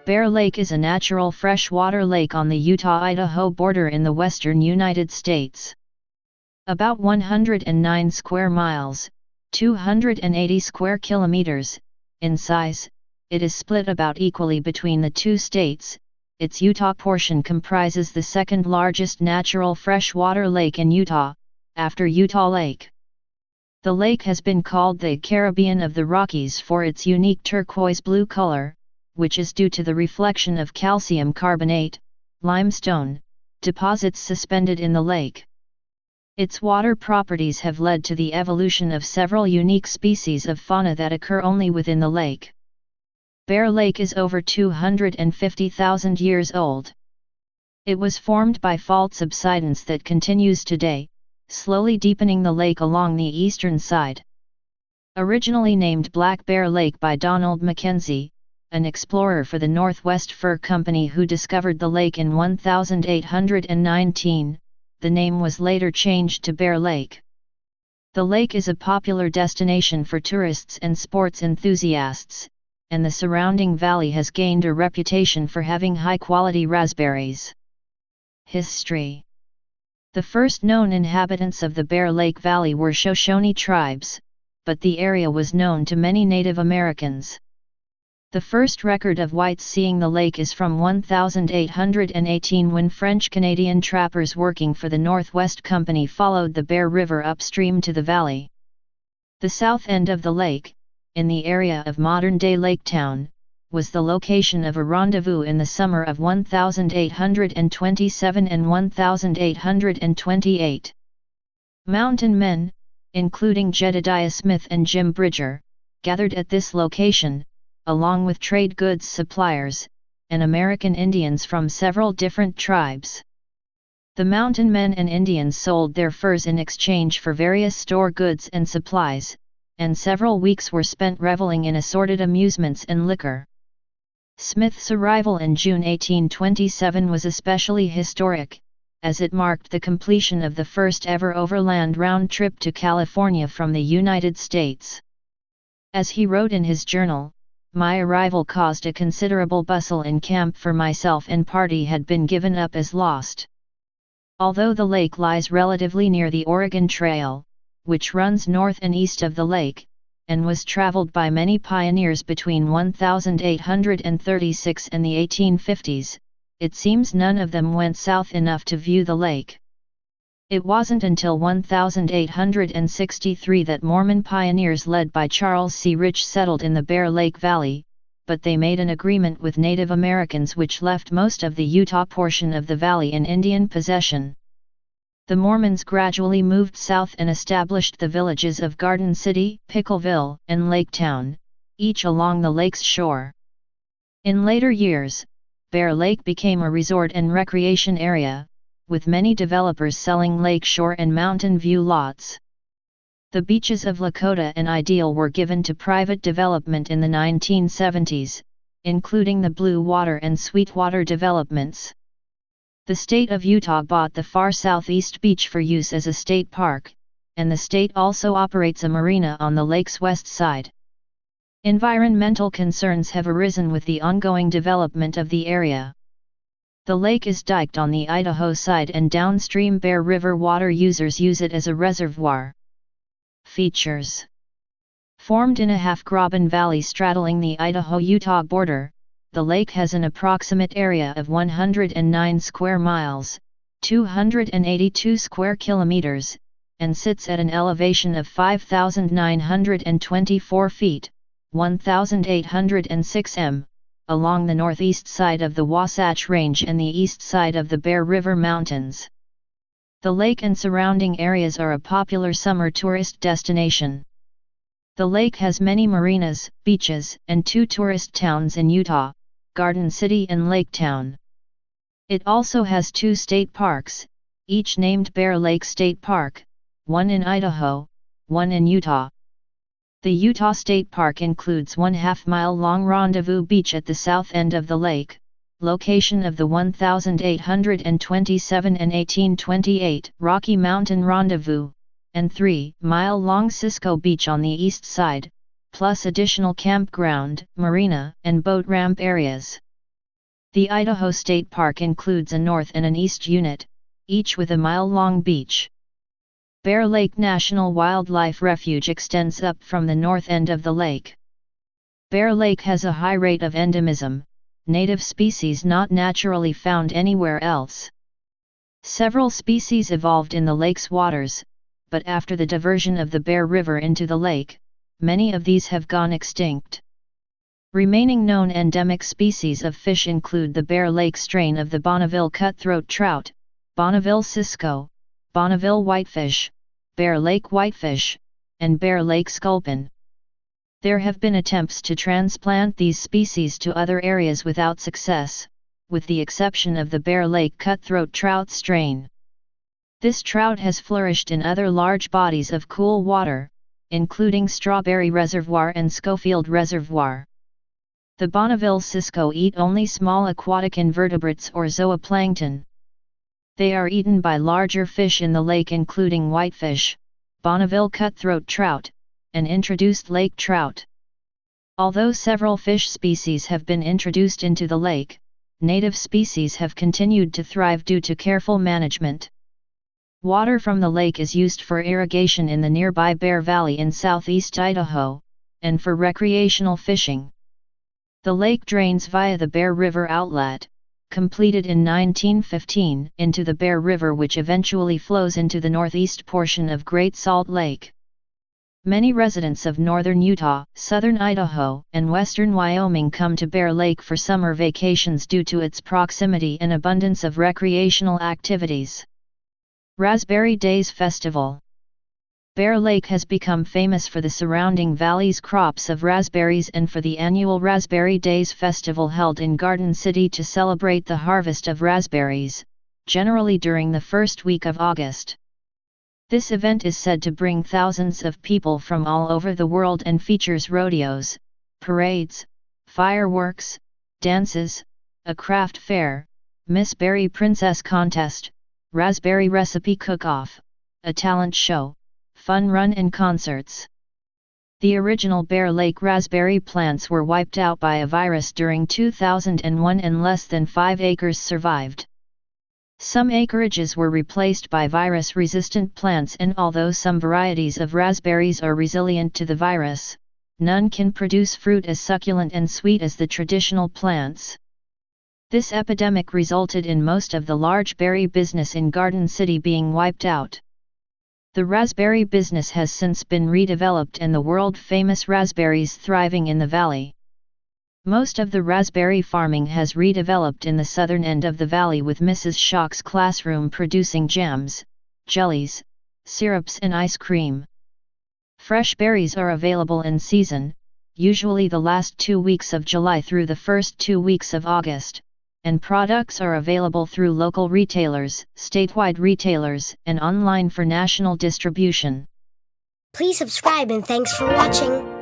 Bear Lake is a natural freshwater lake on the Utah-Idaho border in the western United States. About 109 square miles, 280 square kilometers, in size, it is split about equally between the two states. Its Utah portion comprises the second largest natural freshwater lake in Utah, after Utah Lake. The lake has been called the Caribbean of the Rockies for its unique turquoise-blue color, which is due to the reflection of calcium carbonate, limestone, deposits suspended in the lake. Its water properties have led to the evolution of several unique species of fauna that occur only within the lake. Bear Lake is over 250,000 years old. It was formed by fault subsidence that continues today, slowly deepening the lake along the eastern side. Originally named Black Bear Lake by Donald Mackenzie, an explorer for the Northwest Fur Company who discovered the lake in 1819, the name was later changed to Bear Lake. The lake is a popular destination for tourists and sports enthusiasts, and the surrounding valley has gained a reputation for having high-quality raspberries. History. The first known inhabitants of the Bear Lake Valley were Shoshone tribes, but the area was known to many Native Americans. The first record of whites seeing the lake is from 1818 when French-Canadian trappers working for the Northwest Company followed the Bear River upstream to the valley. The south end of the lake, in the area of modern-day Laketown, was the location of a rendezvous in the summer of 1827 and 1828. Mountain men, including Jedediah Smith and Jim Bridger, gathered at this location, along with trade goods suppliers, and American Indians from several different tribes. The mountain men and Indians sold their furs in exchange for various store goods and supplies, and several weeks were spent reveling in assorted amusements and liquor. Smith's arrival in June 1827 was especially historic, as it marked the completion of the first ever overland round trip to California from the United States. As he wrote in his journal, "My arrival caused a considerable bustle in camp, for myself and party had been given up as lost." Although the lake lies relatively near the Oregon Trail, which runs north and east of the lake, and was traveled by many pioneers between 1836 and the 1850s, it seems none of them went south enough to view the lake. It wasn't until 1863 that Mormon pioneers led by Charles C. Rich settled in the Bear Lake Valley, but they made an agreement with Native Americans which left most of the Utah portion of the valley in Indian possession. The Mormons gradually moved south and established the villages of Garden City, Pickleville, and Laketown, each along the lake's shore. In later years, Bear Lake became a resort and recreation area, with many developers selling lakeshore and mountain view lots. The beaches of Lakota and Ideal were given to private development in the 1970s, including the Blue Water and Sweetwater developments. The state of Utah bought the far southeast beach for use as a state park, and the state also operates a marina on the lake's west side. Environmental concerns have arisen with the ongoing development of the area. The lake is diked on the Idaho side, and downstream Bear River water users use it as a reservoir. Features. Formed in a half-graben valley straddling the Idaho-Utah border, the lake has an approximate area of 109 square miles, 282 square kilometers, and sits at an elevation of 5,924 feet, 1,806 m, along the northeast side of the Wasatch Range and the east side of the Bear River Mountains. The lake and surrounding areas are a popular summer tourist destination. The lake has many marinas, beaches, and two tourist towns in Utah, Garden City and Laketown. It also has two state parks, each named Bear Lake State Park, one in Idaho, one in Utah. The Utah State Park includes 1/2-mile-long Rendezvous Beach at the south end of the lake, location of the 1827 and 1828 Rocky Mountain Rendezvous, and 3-mile-long Cisco Beach on the east side, plus additional campground, marina, and boat ramp areas. The Idaho State Park includes a north and an east unit, each with a mile-long beach. Bear Lake National Wildlife Refuge extends up from the north end of the lake. Bear Lake has a high rate of endemism, native species not naturally found anywhere else. Several species evolved in the lake's waters, but after the diversion of the Bear River into the lake, many of these have gone extinct. Remaining known endemic species of fish include the Bear Lake strain of the Bonneville cutthroat trout, Bonneville cisco, Bonneville whitefish, Bear Lake whitefish, and Bear Lake sculpin. There have been attempts to transplant these species to other areas without success, with the exception of the Bear Lake cutthroat trout strain. This trout has flourished in other large bodies of cool water, including Strawberry Reservoir and Schofield Reservoir. The Bonneville cisco eat only small aquatic invertebrates or zooplankton. They are eaten by larger fish in the lake including whitefish, Bonneville cutthroat trout, and introduced lake trout. Although several fish species have been introduced into the lake, native species have continued to thrive due to careful management. Water from the lake is used for irrigation in the nearby Bear Valley in southeast Idaho, and for recreational fishing. The lake drains via the Bear River outlet, completed in 1915, into the Bear River, which eventually flows into the northeast portion of Great Salt Lake. Many residents of northern Utah, southern Idaho, and western Wyoming come to Bear Lake for summer vacations due to its proximity and abundance of recreational activities. Raspberry Days Festival. Bear Lake has become famous for the surrounding valley's crops of raspberries and for the annual Raspberry Days Festival held in Garden City to celebrate the harvest of raspberries, generally during the first week of August. This event is said to bring thousands of people from all over the world and features rodeos, parades, fireworks, dances, a craft fair, Miss Berry Princess contest, raspberry recipe cook-off, a talent show, fun run and concerts. The original Bear Lake raspberry plants were wiped out by a virus during 2001 and less than 5 acres survived. Some acreages were replaced by virus-resistant plants, and although some varieties of raspberries are resilient to the virus, none can produce fruit as succulent and sweet as the traditional plants. This epidemic resulted in most of the large berry business in Garden City being wiped out. The raspberry business has since been redeveloped and the world-famous raspberries thriving in the valley. Most of the raspberry farming has redeveloped in the southern end of the valley, with Mrs. Schock's classroom producing jams, jellies, syrups and ice cream. Fresh berries are available in season, usually the last 2 weeks of July through the first 2 weeks of August, and products are available through local retailers, statewide retailers, and online for national distribution. Please subscribe and thanks for watching.